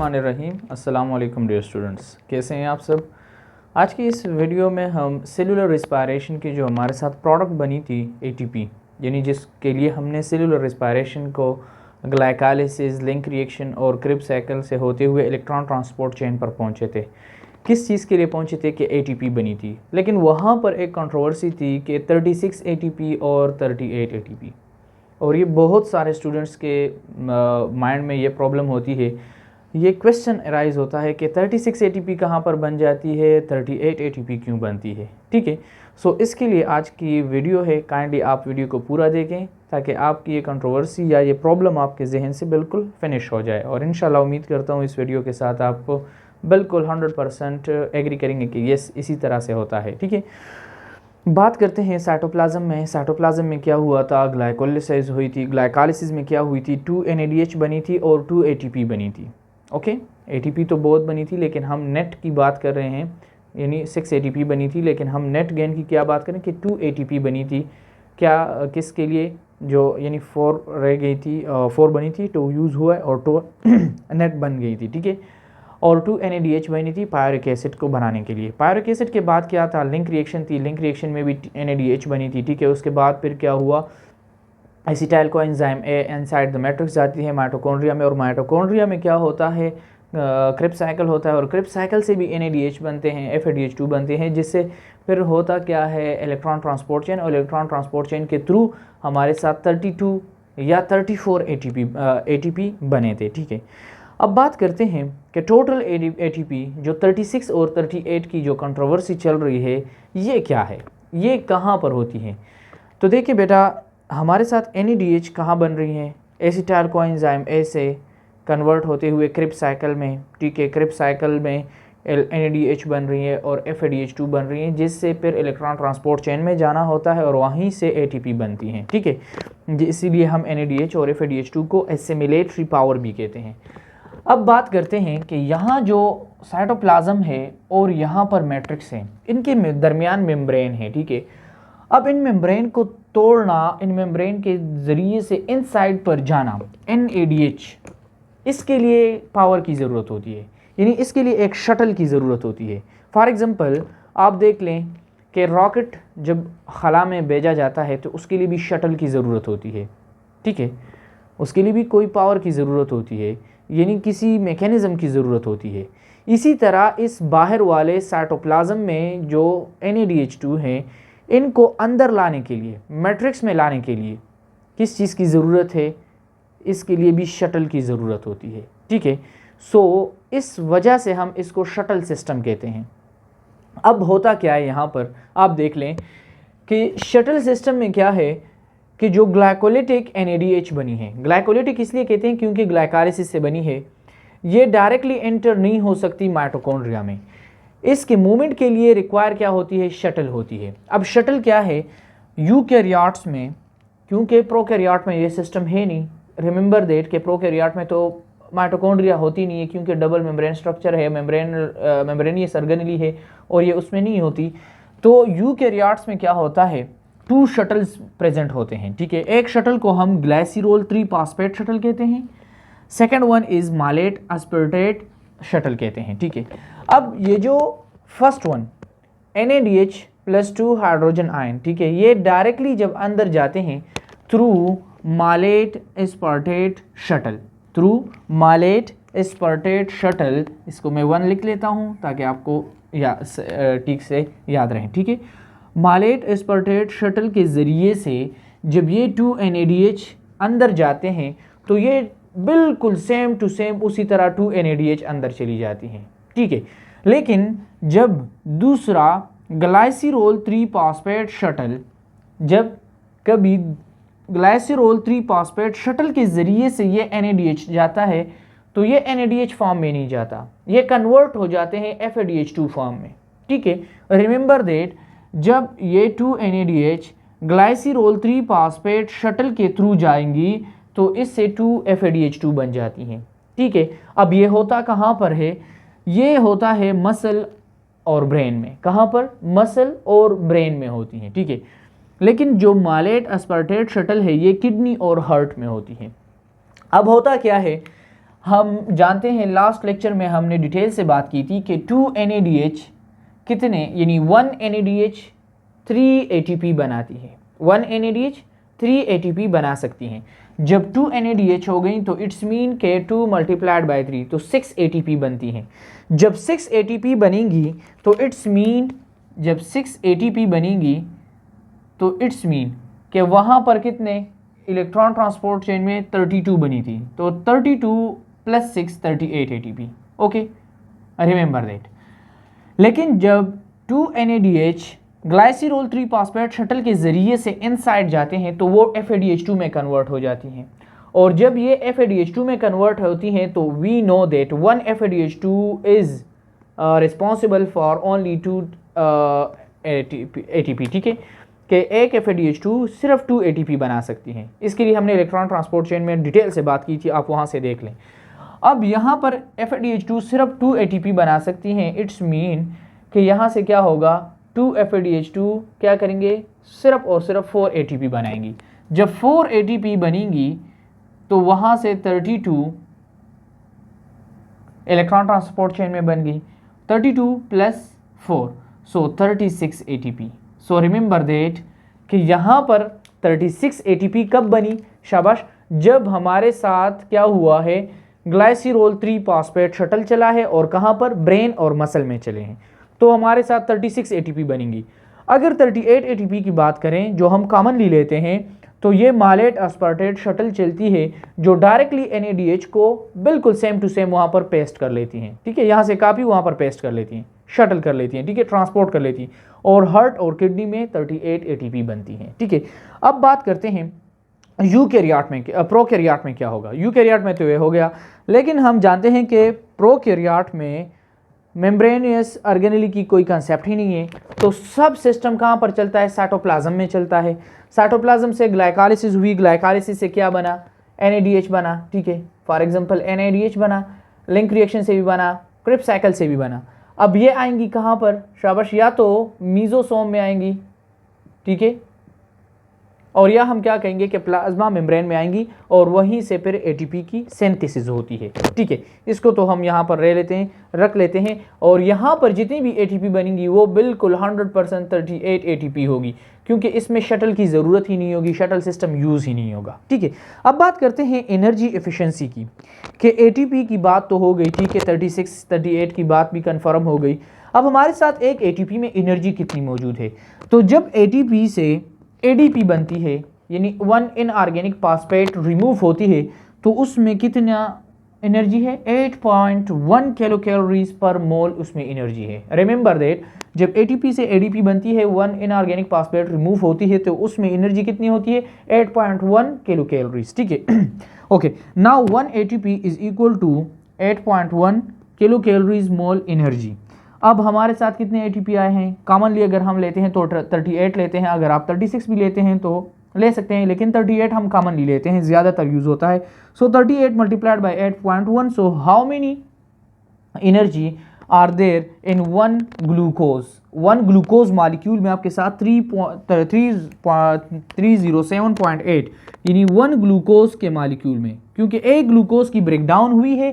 बिस्मिल्लाहिर्रहमानिर्रहीम। अस्सलाम वालेकुम डियर स्टूडेंट्स, कैसे हैं आप सब। आज की इस वीडियो में हम सेलुलर रिस्पायरेशन की जो हमारे साथ प्रोडक्ट बनी थी ATP, यानी जिसके लिए हमने सेलुलर रिस्पायरेशन को ग्लाइकोलाइसिस, लिंक रिएक्शन और क्रिब्स साइकिल से होते हुए इलेक्ट्रॉन ट्रांसपोर्ट चेन पर पहुंचे थे। किस चीज़ के लिए पहुंचे थे कि ATP बनी थी, लेकिन वहाँ पर एक कंट्रोवर्सी थी कि 36 ATP और 38 ATP, और ये बहुत सारे स्टूडेंट्स के माइंड में ये प्रॉब्लम होती है, ये क्वेश्चन अराइज होता है कि 36 ATP कहाँ पर बन जाती है, 38 ATP क्यों बनती है। ठीक है, सो इसके लिए आज की वीडियो है, काइंडली आप वीडियो को पूरा देखें ताकि आपकी ये कंट्रोवर्सी या ये प्रॉब्लम आपके जहन से बिल्कुल फिनिश हो जाए। और इंशाल्लाह उम्मीद करता हूँ इस वीडियो के साथ आप बिल्कुल 100% एग्री करेंगे कि यस इसी तरह से होता है। ठीक है, बात करते हैं साइटोप्लाज्म में। साइटोप्लाज्म में क्या हुआ था, ग्लाइकोलाइसिस हुई थी। ग्लाइकोलाइसिस में क्या हुई थी, 2 NADH बनी थी और 2 ATP बनी थी। ओके, ATP तो बहुत बनी थी, लेकिन हम नेट की बात कर रहे हैं, यानी 6 ATP बनी थी, लेकिन हम नेट गेन की क्या बात करें कि 2 ATP बनी थी। क्या किसके लिए, जो यानी 4 रह गई थी, 4 बनी थी, 2 यूज़ हुआ और 2 नेट बन गई थी। ठीक है, और 2 NADH बनी थी पायरिक एसिड को बनाने के लिए। पायरिक एसिड के बाद क्या था, लिंक रिएक्शन थी, लिंक रिएक्शन में भी NADH बनी थी। ठीक है, उसके बाद फिर क्या हुआ, acetyl coenzyme A inside the matrix जाती है माइटोकॉन्ड्रिया में, और माइटोकॉन्ड्रिया में क्या होता है, क्रिब्स साइकिल होता है, और क्रिब्स साइकिल से भी NADH बनते हैं, FADH2 बनते हैं, जिससे फिर होता क्या है, इलेक्ट्रॉन ट्रांसपोर्ट चेन, और इलेक्ट्रॉन ट्रांसपोर्ट चेन के थ्रू हमारे साथ 32 या 34 ATP बने थे। ठीक है, अब बात करते हैं कि टोटल ATP जो 36 और 38 की जो कंट्रोवर्सी चल रही है, ये क्या है, ये कहाँ पर होती है। तो देखिए बेटा, हमारे साथ NADH कहाँ बन रही है, एसिटाइल कोएंजाइम A से कन्वर्ट होते हुए क्रिब्स साइकिल में। ठीक है, क्रिब्स साइकिल में NADH बन रही है और FADH2 बन रही है, जिससे फिर इलेक्ट्रॉन ट्रांसपोर्ट चेन में जाना होता है और वहीं से ATP बनती हैं। ठीक है, इसीलिए हम NADH और FADH2 को एसिमिलेटरी पावर भी कहते हैं। अब बात करते हैं कि यहाँ जो साइटोप्लाज्म है और यहाँ पर मैट्रिक्स है, इनके दरमियान मेम्ब्रेन है। ठीक है, अब इन मेम्ब्रेन को तोड़ना, इन मेम्ब्रेन के ज़रिए से इनसाइड पर जाना, NADH, इसके लिए पावर की ज़रूरत होती है, यानी इसके लिए एक शटल की ज़रूरत होती है। फॉर एग्ज़ाम्पल आप देख लें कि रॉकेट जब खला में भेजा जाता है तो उसके लिए भी शटल की ज़रूरत होती है। ठीक है, उसके लिए भी कोई पावर की ज़रूरत होती है, यानी किसी मैकेनिज़्म की ज़रूरत होती है। इसी तरह इस बाहर वाले साइटोप्लाज्म में जो NADH2 हैं, इनको अंदर लाने के लिए, मैट्रिक्स में लाने के लिए किस चीज़ की ज़रूरत है, इसके लिए भी शटल की ज़रूरत होती है। ठीक है, सो इस वजह से हम इसको शटल सिस्टम कहते हैं। अब होता क्या है, यहाँ पर आप देख लें कि शटल सिस्टम में क्या है कि जो ग्लाइकोलिटिक NADH बनी है, ग्लाइकोलिटिक इसलिए कहते हैं क्योंकि ग्लाइकोलाइसिस से बनी है, ये डायरेक्टली एंटर नहीं हो सकती माइटोकॉन्ड्रिया में। इसके मूवमेंट के लिए रिक्वायर क्या होती है, शटल होती है। अब शटल क्या है, यूकैरियोट्स में, क्योंकि प्रोकैरियोट में ये सिस्टम है नहीं, रिमेंबर दैट कि प्रोकैरियोट में तो माइटोकॉन्ड्रिया होती नहीं है, क्योंकि डबल मेम्ब्रेन स्ट्रक्चर है, मेम्ब्रेनियस ऑर्गेनेली है, और ये उसमें नहीं होती। तो यूकैरियोट्स में क्या होता है, 2 शटल्स प्रेजेंट होते हैं। ठीक है, एक शटल को हम ग्लाइसिरोल 3 फॉस्फेट शटल कहते हैं, second one is malate aspartate shuttle कहते हैं। ठीक है, अब ये जो first one NADH+2 hydrogen ion, ठीक है, ये डायरेक्टली जब अंदर जाते हैं through malate aspartate shuttle, through malate aspartate shuttle, इसको मैं 1 लिख लेता हूँ ताकि आपको ठीक से याद रहे। ठीक है, मालेट एस्पार्टेट शटल के ज़रिए से जब ये 2 NADH अंदर जाते हैं तो ये बिल्कुल सेम टू सेम उसी तरह 2 NADH अंदर चली जाती हैं। ठीक है, लेकिन जब दूसरा ग्लाइसिरोल 3 फॉस्फेट शटल, जब कभी ग्लाइसिरोल 3 फॉस्फेट शटल के ज़रिए से ये NADH जाता है तो ये NADH फॉर्म में नहीं जाता, ये कन्वर्ट हो जाते हैं FADH2 फॉर्म में। ठीक है, रिमेंबर दैट जब ये 2 NADH ग्लाइसिरोल 3 फॉस्फेट शटल के थ्रू जाएंगी तो इससे 2 FADH2 बन जाती हैं। ठीक है, अब ये होता कहाँ पर है, ये होता है मसल और ब्रेन में। कहाँ पर, मसल और ब्रेन में होती हैं। ठीक है, लेकिन जो मालेट एस्पार्टेट शटल है ये किडनी और हार्ट में होती है। अब होता क्या है, हम जानते हैं लास्ट लेक्चर में हमने डिटेल से बात की थी कि 2 NADH कितने, यानी 1 NADH 3 ATP बनाती है। 1 NADH 3 ATP बना सकती हैं। जब 2 NADH हो गई तो इट्स मीन के 2 मल्टीप्लाइड बाई 3 तो 6 ATP बनती हैं। जब 6 ATP बनेंगी तो इट्स मीन, जब 6 ATP बनेंगी तो इट्स मीन कि वहाँ पर कितने इलेक्ट्रॉन ट्रांसपोर्ट चेन में 32 बनी थी, तो 32 plus 6 38 ATP। Okay, remember that. लेकिन जब 2 NADH ग्लाइसिरोल 3 फॉस्फेट शटल के ज़रिए से इनसाइड जाते हैं तो वो FADH2 में कन्वर्ट हो जाती हैं, और जब ये FADH2 में कन्वर्ट होती हैं तो we know that 1 FADH2 is responsible for only 2 ATP। ठीक है, कि एक FADH2 सिर्फ 2 ATP बना सकती हैं। इसके लिए हमने इलेक्ट्रॉन ट्रांसपोर्ट चेन में डिटेल से बात की थी, आप वहाँ से देख लें। अब यहाँ पर FADH2 सिर्फ 2 ATP बना सकती हैं, इट्स मीन कि यहाँ से क्या होगा, 2 FADH2 क्या करेंगे, सिर्फ और सिर्फ 4 ATP बनाएंगी। जब 4 ATP बनेंगी तो वहाँ से 32 इलेक्ट्रॉन ट्रांसपोर्ट चेन में बन गई, 32 plus 4 so 36 ATP। So remember that कि यहाँ पर 36 ATP कब बनी, शाबाश, जब हमारे साथ क्या हुआ है, ग्लाइसिरोल 3 फॉस्फेट शटल चला है और कहाँ पर, ब्रेन और मसल में चले हैं, तो हमारे साथ 36 ATP बनेंगी। अगर 38 ATP की बात करें जो हम कॉमनली लेते हैं, तो ये मालेट अस्पार्टेट शटल चलती है जो डायरेक्टली NADH को बिल्कुल सेम टू सेम वहाँ पर पेस्ट कर लेती हैं। ठीक है, यहाँ से कापी वहाँ पर पेस्ट कर लेती हैं, शटल कर लेती हैं, ठीक है, ट्रांसपोर्ट कर लेती हैं, और हार्ट और किडनी में 38 ATP बनती हैं। ठीक है, अब बात करते हैं यूकैरियोट में, प्रोकैरियोट में क्या होगा। यूकैरियोट में तो ये हो गया, लेकिन हम जानते हैं कि प्रोकैरियोट में मेम्ब्रेनियस ऑर्गेनेली की कोई कंसेप्ट ही नहीं है, तो सब सिस्टम कहाँ पर चलता है, साइटोप्लाज्म में चलता है। साइटोप्लाज्म से ग्लाइकोलाइसिस हुई, ग्लाइकोलाइसिस से क्या बना, NADH बना। ठीक है, फॉर एग्जांपल NADH बना, लिंक रिएक्शन से भी बना, क्रिप्स साइकिल से भी बना। अब ये आएंगी कहाँ पर, शाबाश, या तो मीजोसोम में आएंगी, ठीक है, और या हम क्या कहेंगे कि प्लाज्मा मेम्ब्रेन में आएंगी, और वहीं से फिर ATP की सिंथेसिस होती है। ठीक है, इसको तो हम यहाँ पर रख लेते हैं, और यहाँ पर जितनी भी ATP बनेंगी वो बिल्कुल 100% 38 ATP होगी, क्योंकि इसमें शटल की ज़रूरत ही नहीं होगी, शटल सिस्टम यूज़ ही नहीं होगा। ठीक है, अब बात करते हैं एनर्जी एफिशिएंसी की, कि ATP की बात तो हो गई, ठीक है, 36 38 की बात भी कन्फर्म हो गई। अब हमारे साथ एक ATP में एनर्जी कितनी मौजूद है, तो जब ATP से ADP बनती है, यानी 1 इनऑर्गेनिक फॉस्फेट रिमूव होती है, तो उसमें कितना एनर्जी है, 8.1 किलो कैलोरीज पर मोल उसमें एनर्जी है। रिमेंबर दैट, जब ATP से ADP बनती है, 1 इनऑर्गेनिक फॉस्फेट रिमूव होती है, तो उसमें एनर्जी कितनी होती है, 8.1 किलो कैलोरीज। ठीक है, okay, now 1 ATP is equal to 8.1 kilo calories mole energy. अब हमारे साथ कितने ATP आए हैं, कॉमनली अगर हम लेते हैं तो 38 लेते हैं, अगर आप 36 भी लेते हैं तो ले सकते हैं, लेकिन 38 हम कॉमनली लेते हैं, ज़्यादातर यूज़ होता है। So 38 multiplied by 8.1, so how many energy are there in 1 glucose. 1 glucose molecule में आपके साथ 307.8, यानी 1 ग्लूकोज के मालिक्यूल में, क्योंकि एक ग्लूकोज की ब्रेकडाउन हुई है,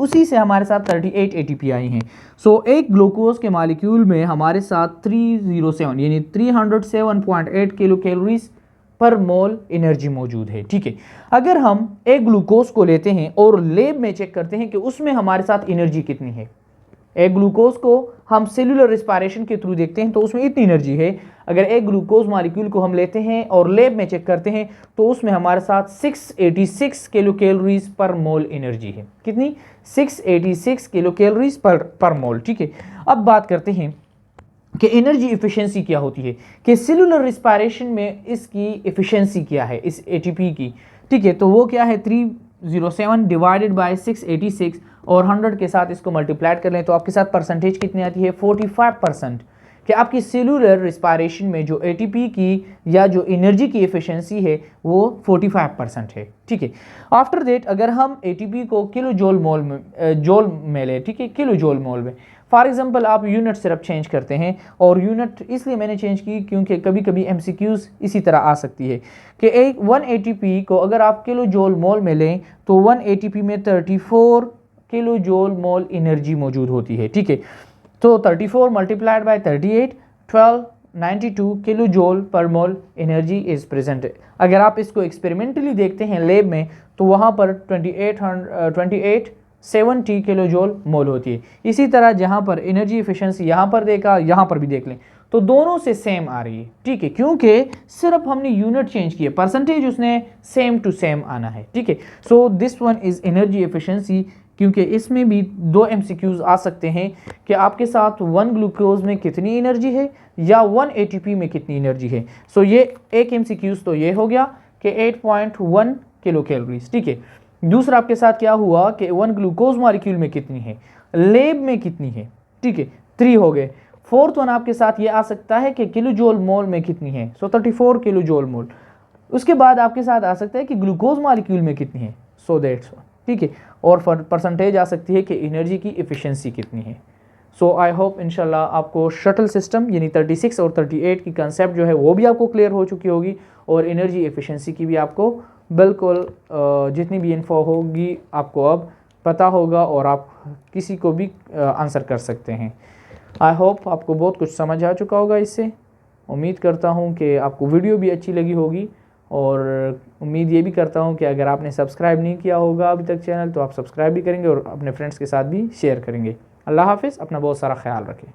उसी से हमारे साथ 38 ATP आई हैं। सो एक ग्लूकोज के मालिक्यूल में हमारे साथ 307 यानी 307.8 किलो कैलोरीज पर मोल एनर्जी मौजूद है। ठीक है, अगर हम एक ग्लूकोज को लेते हैं और लैब में चेक करते हैं कि उसमें हमारे साथ एनर्जी कितनी है, एक ग्लूकोज को हम सेलुलर रिस्पायरेशन के थ्रू देखते हैं तो उसमें इतनी एनर्जी है। अगर एक ग्लूकोज मॉलिक्यूल को हम लेते हैं और लैब में चेक करते हैं तो उसमें हमारे साथ 686 किलो कैलोरीज पर मोल एनर्जी है। कितनी, 686 किलो कैलोरीज पर मोल। ठीक है, अब बात करते हैं कि एनर्जी एफिशिएंसी क्या होती है, कि सेलुलर रिस्पायरेशन में इसकी एफिशिएंसी क्या है इस ATP की। ठीक है, तो वो क्या है, 307 डिवाइडेड बाय 686, और 100 के साथ इसको मल्टीप्लाइड कर लें तो आपके साथ परसेंटेज कितनी आती है, 45%, कि आपकी सेलुलर रिस्पायरेशन में जो ATP की या जो एनर्जी की एफिशिएंसी है वो 45% है। ठीक है, आफ्टर दैट अगर हम ATP को किलो जोल में लें, ठीक है, किलो जोल मोल में, फॉर एग्जांपल आप यूनिट सिर्फ चेंज करते हैं, और यूनिट इसलिए मैंने चेंज की क्योंकि कभी कभी MCQs इसी तरह आ सकती है कि एक 1 ATP को अगर आप किलो जूल मोल में लें तो 1 ATP में 34 किलो जूल मोल एनर्जी मौजूद होती है, ठीक है। तो 34 मल्टीप्लाइड बाय 38, 1292 किलो जूल पर मोल एनर्जी इज़ प्रेजेंट। अगर आप इसको एक्सपेरिमेंटली देखते हैं लैब में तो वहाँ पर 2870 किलो जूल मोल होती है। इसी तरह जहाँ पर एनर्जी एफिशिएंसी यहाँ पर देखा, यहाँ पर भी देख लें तो दोनों से सेम आ रही है, ठीक है, क्योंकि सिर्फ हमने यूनिट चेंज किया, परसेंटेज उसने सेम टू सेम आना है, ठीक है। So this one is energy efficiency, क्योंकि इसमें भी 2 MCQs आ सकते हैं कि आपके साथ 1 ग्लूकोज में कितनी एनर्जी है या 1 ATP में कितनी एनर्जी है। सो ये एक MCQs तो ये हो गया कि 8.1 किलो कैलोरीज, ठीक है। दूसरा आपके साथ क्या हुआ कि 1 ग्लूकोज मॉलिक्यूल में कितनी है, लेब में कितनी है, ठीक है, 3 हो गए। फोर्थ वन आपके साथ ये आ सकता है कि किलो जूल मोल में कितनी है, सो 34 किलो जूल मोल। उसके बाद आपके साथ आ सकता है कि ग्लूकोज मॉलिक्यूल में कितनी है, सो दैट्स, ठीक है। और परसेंटेज आ सकती है कि एनर्जी की एफिशिएंसी कितनी है। सो आई होप इंशाल्लाह आपको शटल सिस्टम यानी 36 और 38 की कंसेप्ट जो है वो भी आपको क्लियर हो चुकी होगी, और एनर्जी एफिशिएंसी की भी आपको बिल्कुल जितनी भी इन्फो होगी आपको अब पता होगा, और आप किसी को भी आंसर कर सकते हैं। आई होप आपको बहुत कुछ समझ आ चुका होगा इससे। उम्मीद करता हूँ कि आपको वीडियो भी अच्छी लगी होगी, और उम्मीद ये भी करता हूँ कि अगर आपने सब्सक्राइब नहीं किया होगा अभी तक चैनल तो आप सब्सक्राइब भी करेंगे और अपने फ्रेंड्स के साथ भी शेयर करेंगे। अल्लाह हाफिज़, अपना बहुत सारा ख्याल रखें।